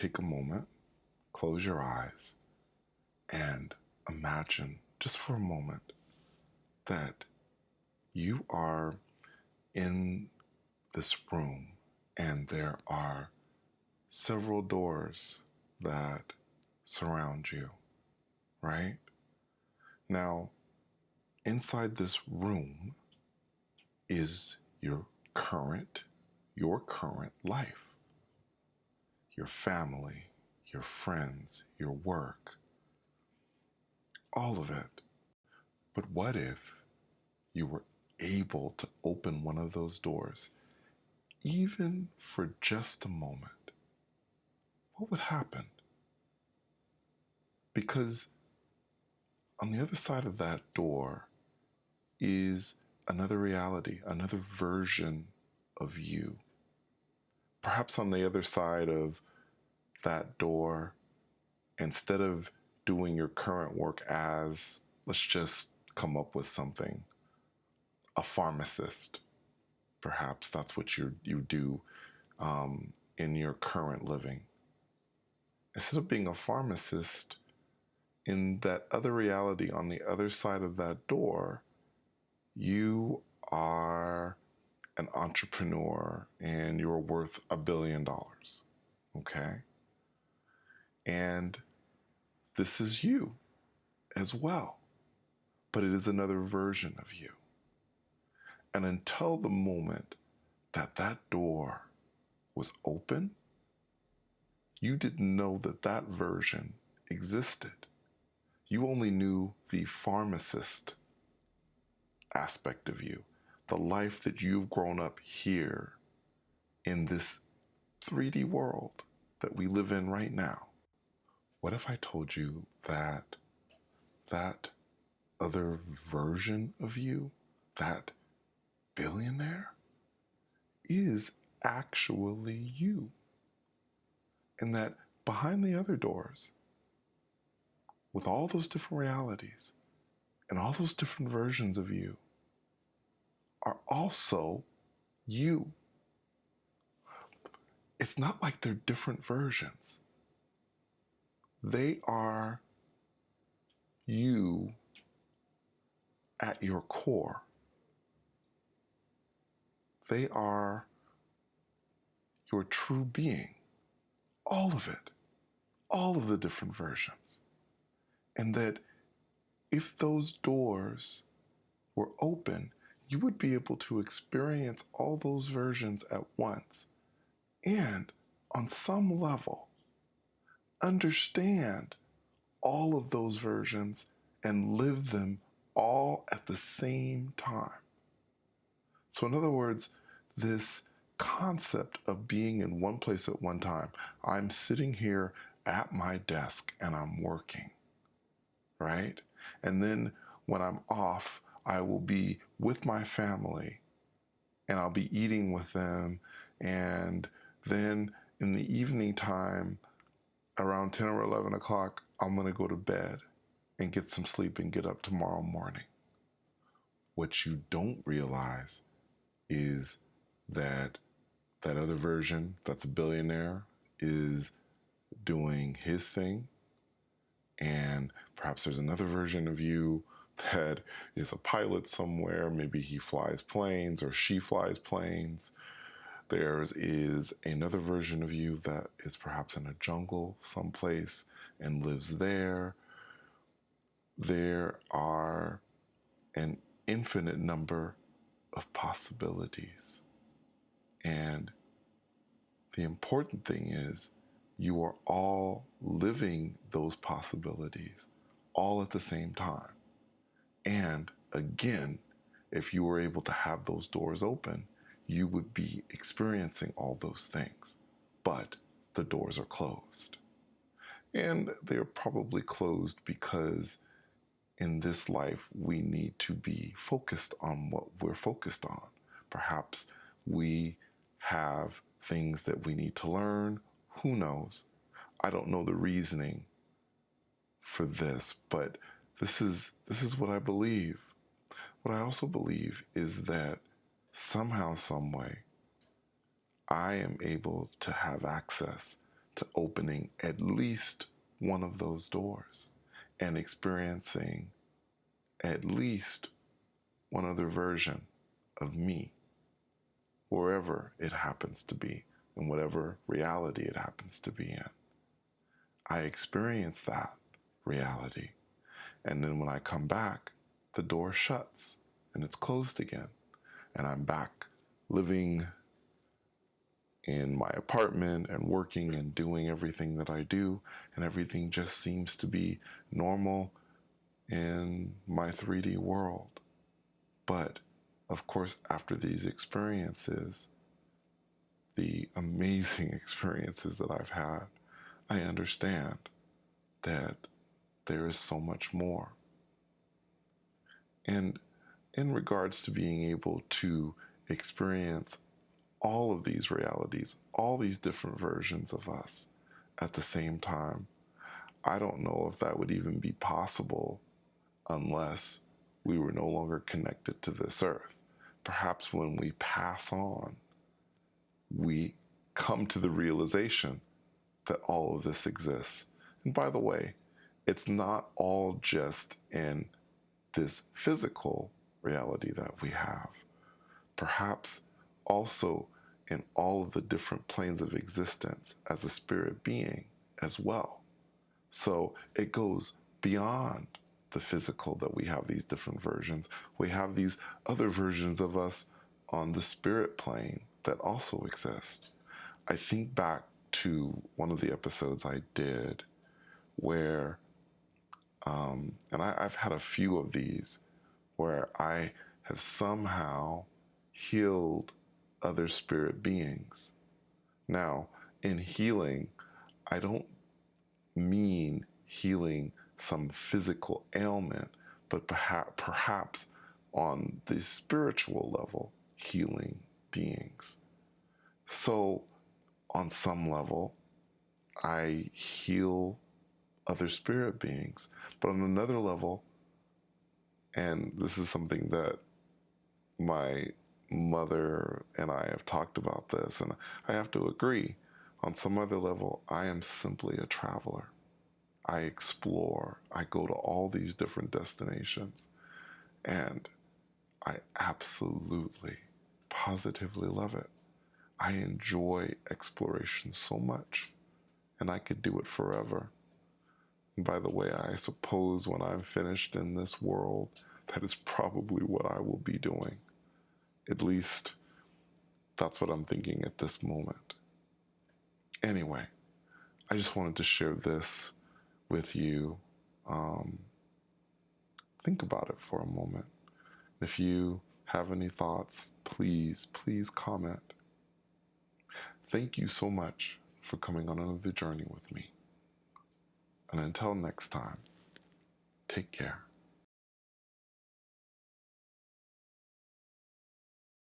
take a moment, close your eyes, and imagine just for a moment that you are in this room and there are several doors that surround you, right? Now, inside this room is your current life, your family, your friends, your work, all of it. But what if you were able to open one of those doors, even for just a moment? What would happen? Because on the other side of that door is another reality, another version of you. Perhaps on the other side of that door, instead of doing your current work as, let's just come up with something, a pharmacist. Perhaps that's what you do in your current living. Instead of being a pharmacist, in that other reality on the other side of that door, you are an entrepreneur and you're worth $1 billion. Okay? And this is you as well, but it is another version of you. And until the moment that that door was open, you didn't know that that version existed. You only knew the pharmacist aspect of you, the life that you've grown up here in this 3D world that we live in right now. What if I told you that that other version of you, that billionaire, is actually you? And that behind the other doors, with all those different realities and all those different versions of you, are also you. It's not like they're different versions. They are you at your core. They are your true being. All of it. All of the different versions. And that if those doors were open, you would be able to experience all those versions at once. And on some level, understand all of those versions and live them all at the same time. So in other words, this concept of being in one place at one time, I'm sitting here at my desk and I'm working, right? And then when I'm off, I will be with my family and I'll be eating with them. And then in the evening time, around 10 or 11 o'clock, I'm going to go to bed and get some sleep and get up tomorrow morning. What you don't realize is that that other version that's a billionaire is doing his thing. And perhaps there's another version of you that is a pilot somewhere. Maybe he flies planes or she flies planes. There is another version of you that is perhaps in a jungle someplace and lives there. There are an infinite number of possibilities. And the important thing is you are all living those possibilities all at the same time. And again, if you were able to have those doors open, you would be experiencing all those things. But the doors are closed. And they're probably closed because in this life, we need to be focused on what we're focused on. Perhaps we have things that we need to learn. Who knows? I don't know the reasoning for this, but this is what I believe. What I also believe is that somehow, some way, I am able to have access to opening at least one of those doors and experiencing at least one other version of me, wherever it happens to be, in whatever reality it happens to be in. I experience that reality. And then when I come back, the door shuts and it's closed again. And I'm back living in my apartment and working and doing everything that I do. And everything just seems to be normal in my 3D world. But of course, after these experiences, the amazing experiences that I've had, I understand that there is so much more. And in regards to being able to experience all of these realities, all these different versions of us at the same time, I don't know if that would even be possible unless we were no longer connected to this earth. Perhaps when we pass on, we come to the realization that all of this exists. And by the way, it's not all just in this physical reality that we have. Perhaps also in all of the different planes of existence as a spirit being as well. So it goes beyond the physical that we have these different versions. We have these other versions of us on the spirit plane that also exist. I think back to one of the episodes I did where, I've had a few of these where I have somehow healed other spirit beings. Now, in healing, I don't mean healing some physical ailment, but perhaps on the spiritual level, healing beings. So, on some level, I heal other spirit beings, but on another level, and this is something that my mother and I have talked about this, and I have to agree, on some other level, I am simply a traveler. I explore, I go to all these different destinations, and I absolutely, positively love it. I enjoy exploration so much, and I could do it forever. And by the way, I suppose when I'm finished in this world, that is probably what I will be doing. At least, that's what I'm thinking at this moment. Anyway, I just wanted to share this with you. Think about it for a moment. If you have any thoughts, please comment. Thank you so much for coming on another journey with me. And until next time, take care.